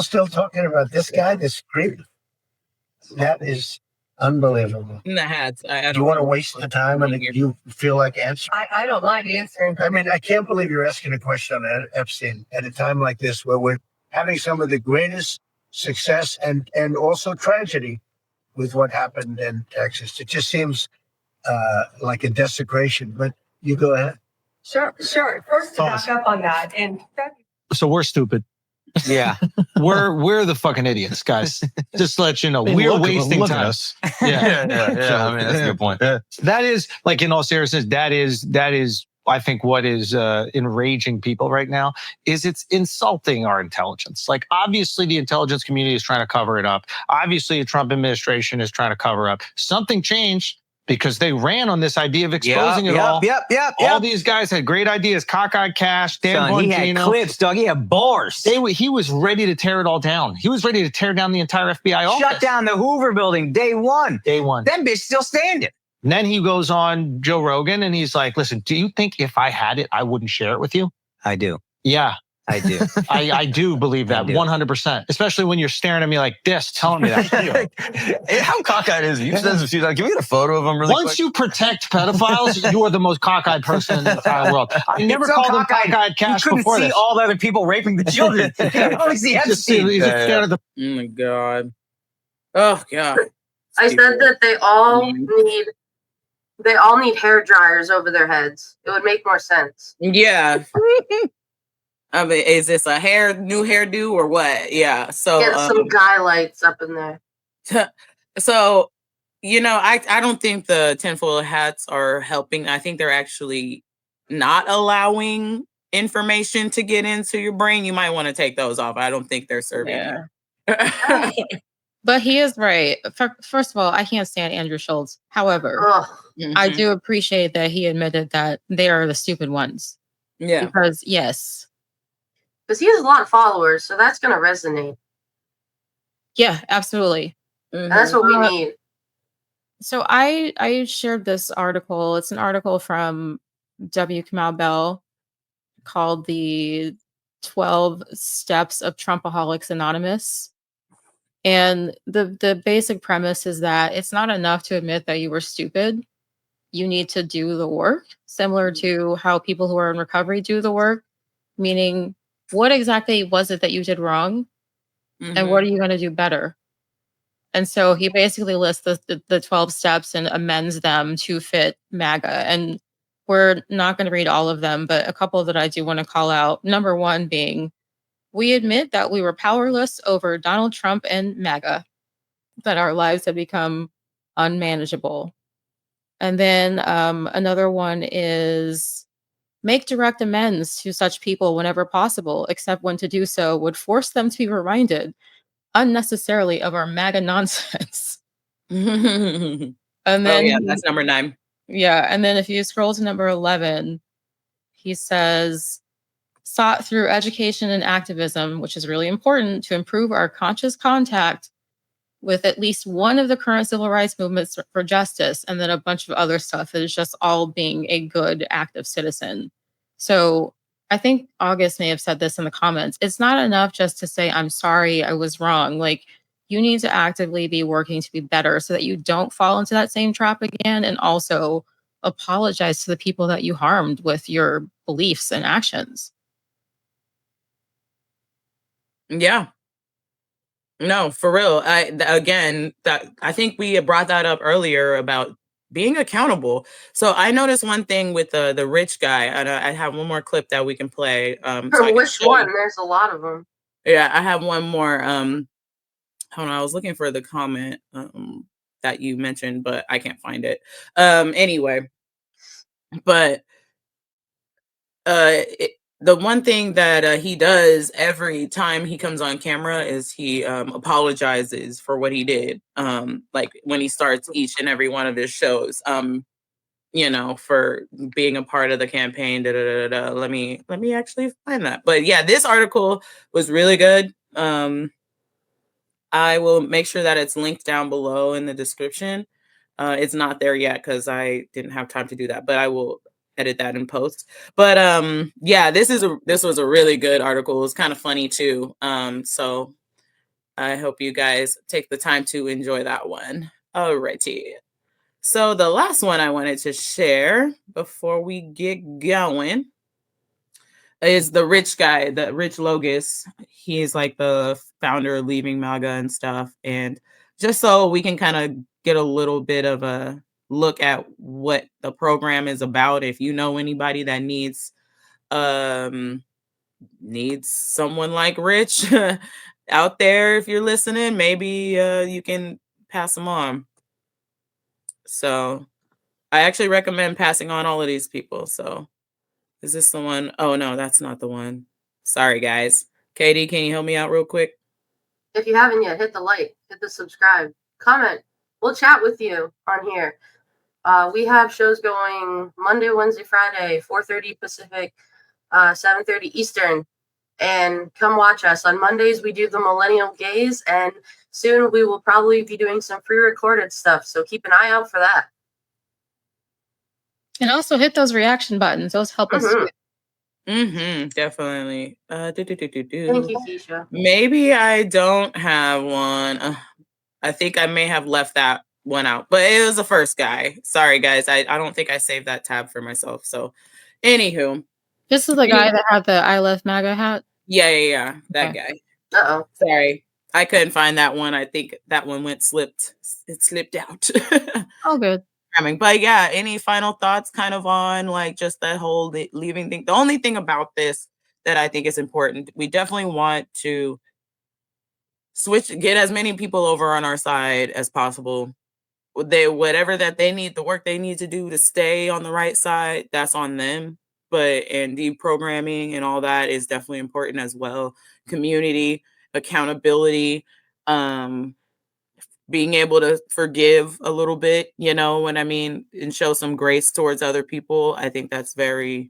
still talking about this guy, this creep. That is unbelievable. In the hats. Do you want to waste the time and you feel like answering? I don't like answering. I mean, I can't believe you're asking a question on Epstein at a time like this where we're having some of the greatest success and also tragedy with what happened in Texas. It just seems like a desecration, but you go ahead. Sure. First, to back up on that, and so we're stupid. Yeah, we're the fucking idiots, guys. Just to let you know, we're wasting time. Yeah. I mean, that's a good point. That is, like, in all seriousness, that is. I think what is enraging people right now is it's insulting our intelligence. Like, obviously, the intelligence community is trying to cover it up. Obviously, the Trump administration is trying to cover up. Something changed because they ran on this idea of exposing it all. All these guys had great ideas. Cockeyed Cash, Dan Bongino. He had clips, dog. He had bars. He was ready to tear it all down. He was ready to tear down the entire FBI office. Shut down the Hoover building day one. That bitch still standing. And then he goes on Joe Rogan and he's like, listen, do you think if I had it, I wouldn't share it with you? I do. Yeah. I do. I do believe that 100%, especially when you're staring at me like this, telling me that. How cockeyed is he? You said this a few times. Can we get a photo of him really quick? Once you protect pedophiles, you are the most cockeyed person in the entire world. I never called him cockeyed Cash before this. You couldn't see all the other people raping the children. You can only see Epstein. Oh my God. Oh God. I said that they all need hair dryers over their heads. It would make more sense. Yeah. I mean, is this a new hairdo or what? Yeah. So get some guy lights up in there. So, I don't think the tinfoil hats are helping. I think they're actually not allowing information to get into your brain. You might want to take those off. I don't think they're serving. Yeah. But he is right. First of all, I can't stand Andrew Schultz. However, I do appreciate that he admitted that they are the stupid ones. Yeah. Because, yes. Because he has a lot of followers, so that's going to resonate. Yeah, absolutely. And that's what we need. So I shared this article. It's an article from Kamau Bell called the 12 Steps of Trumpaholics Anonymous. And the basic premise is that it's not enough to admit that you were stupid. You need to do the work, similar to how people who are in recovery do the work, meaning what exactly was it that you did wrong? And what are you going to do better? And so he basically lists the 12 steps and amends them to fit MAGA. And we're not going to read all of them, but a couple that I do want to call out. Number one being, we admit that we were powerless over Donald Trump and MAGA, that our lives have become unmanageable. And then another one is make direct amends to such people whenever possible, except when to do so would force them to be reminded unnecessarily of our MAGA nonsense. And then that's number 9. Yeah. And then if you scroll to number 11, he says, sought through education and activism, which is really important to improve our conscious contact with at least one of the current civil rights movements for justice, and then a bunch of other stuff that is just all being a good active citizen. So I think August may have said this in the comments. It's not enough just to say, I'm sorry, I was wrong. Like, you need to actively be working to be better so that you don't fall into that same trap again, and also apologize to the people that you harmed with your beliefs and actions. Yeah. No, for real. I think we brought that up earlier about being accountable. So I noticed one thing with the rich guy, and I have one more clip that we can play. Which one? There's a lot of them. Yeah, I have one more. Hold on, I was looking for the comment that you mentioned, but I can't find it. Anyway, but the one thing that he does every time he comes on camera is he apologizes for what he did. Like when he starts each and every one of his shows, for being a part of the campaign. Let me actually find that. But yeah, this article was really good. I will make sure that it's linked down below in the description. It's not there yet because I didn't have time to do that, but I will edit that in post. But yeah, this was a really good article. It's kind of funny too. So I hope you guys take the time to enjoy that one. Alrighty. So the last one I wanted to share before we get going is the rich guy, the Rich Logus. He's like the founder of Leaving MAGA and stuff. And just so we can kind of get a little bit of a look at what the program is about, if you know anybody that needs someone like Rich out there, if you're listening, maybe you can pass them on. So I actually recommend passing on all of these people. So is this the one? Oh no, that's not the one. Sorry guys. Katie, can you help me out real quick? If you haven't yet, hit the like, hit the subscribe, comment. We'll chat with you on here. We have shows going Monday, Wednesday, Friday, 4:30 Pacific, 7:30 Eastern. And come watch us. On Mondays, we do the Millennial Gaze, and soon we will probably be doing some pre-recorded stuff. So keep an eye out for that. And also hit those reaction buttons. Those help us. Definitely. Thank you, Keisha. Maybe I don't have one. I think I may have left that one out, but it was the first guy. Sorry, guys. I don't think I saved that tab for myself. So, anywho. This is the guy that had the I Love MAGA hat? Yeah. That guy. Uh-oh. Sorry. I couldn't find that one. I think that one it slipped out. Oh, good. But yeah, any final thoughts kind of on like just that whole leaving thing? The only thing about this that I think is important, we definitely want to get as many people over on our side as possible. Whatever that they need, the work they need to do to stay on the right side, that's on them. And deprogramming and all that is definitely important as well. Community, accountability, being able to forgive a little bit, you know what I mean, and show some grace towards other people. I think that's very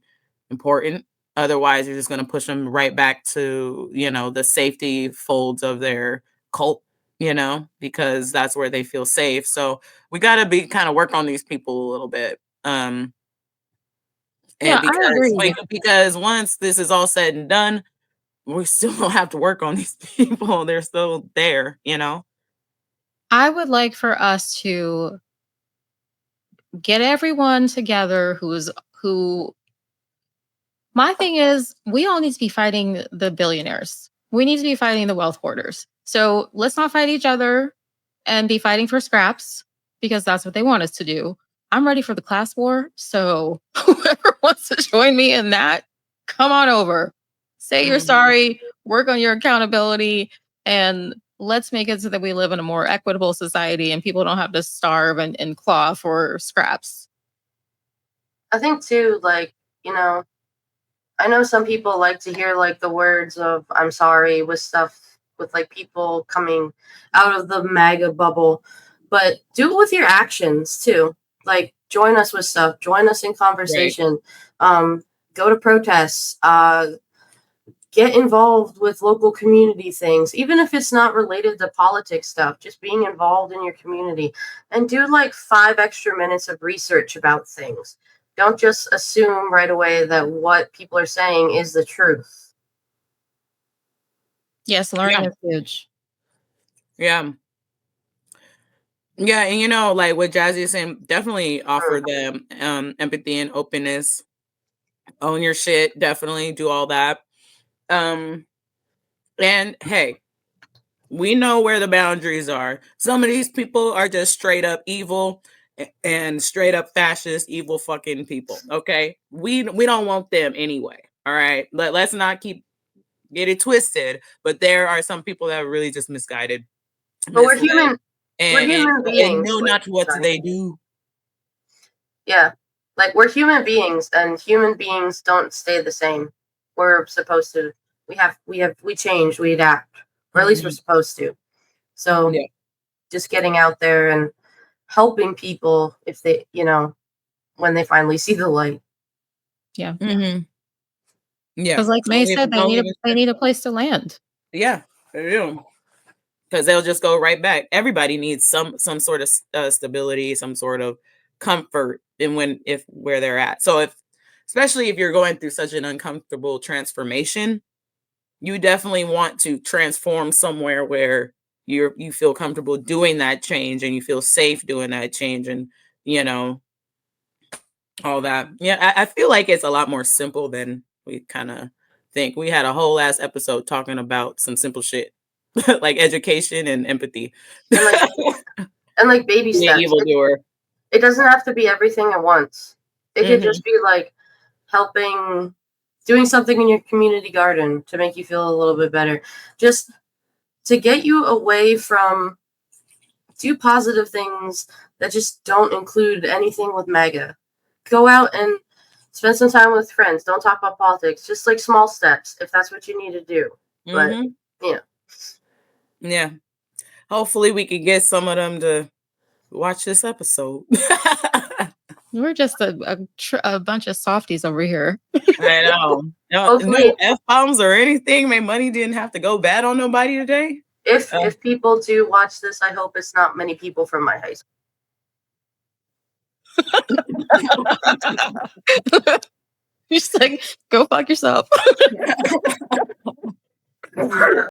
important. Otherwise, you're just going to push them right back to, the safety folds of their cult, because that's where they feel safe. So we got to kind of work on these people a little bit. And I agree. because once this is all said and done, we still don't have to work on these people. They're still there, I would like for us to get everyone together my thing is we all need to be fighting the billionaires. We need to be fighting the wealth hoarders. So let's not fight each other and be fighting for scraps because that's what they want us to do. I'm ready for the class war. So whoever wants to join me in that, come on over. Say you're sorry, work on your accountability, and let's make it so that we live in a more equitable society and people don't have to starve and claw for scraps. I think too, I know some people like to hear the words of I'm sorry with stuff with people coming out of the MAGA bubble, but do it with your actions too. Join us with stuff, join us in conversation, right. Go to protests, get involved with local community things, even if it's not related to politics stuff, just being involved in your community, and do 5 extra minutes of research about things. Don't just assume right away that what people are saying is the truth. Yes, learning is huge. Yeah. Yeah, and what Jazzy is saying, definitely offer them empathy and openness. Own your shit, definitely do all that. And hey, we know where the boundaries are. Some of these people are just straight up evil and straight up fascist, evil fucking people. Okay, we don't want them anyway. All right, let's not get it twisted. But there are some people that are really just misguided. But we're human. We're human beings. And know not what they do. Yeah, we're human beings, and human beings don't stay the same. We're supposed to. We change. We adapt, or at least we're supposed to. So, just getting out there and helping people if they, when they finally see the light. Yeah. Yeah. Because like May said, they need a place to land. Yeah, they do. Because they'll just go right back. Everybody needs some sort of stability, some sort of comfort in where they're at. So especially if you're going through such an uncomfortable transformation, you definitely want to transform somewhere where you feel comfortable doing that change and you feel safe doing that change, and all that. Yeah, I feel like it's a lot more simple than we kind of think. We had a whole last episode talking about some simple shit like education and empathy. And like baby The steps. evildoer. It doesn't have to be everything at once. It could Mhm. just be like helping, doing something in your community garden to make you feel a little bit better. Just to get you away from, do positive things that just don't include anything with MAGA. Go out and spend some time with friends. Don't talk about politics. Just like small steps, if that's what you need to do. But Mhm. yeah. Yeah. Hopefully we can get some of them to watch this episode. We're just a bunch of softies over here. I know. No Hopefully, F-bombs or anything. My money didn't have to go bad on nobody today. if people do watch this, I hope it's not many people from my high school. You're just like, go fuck yourself.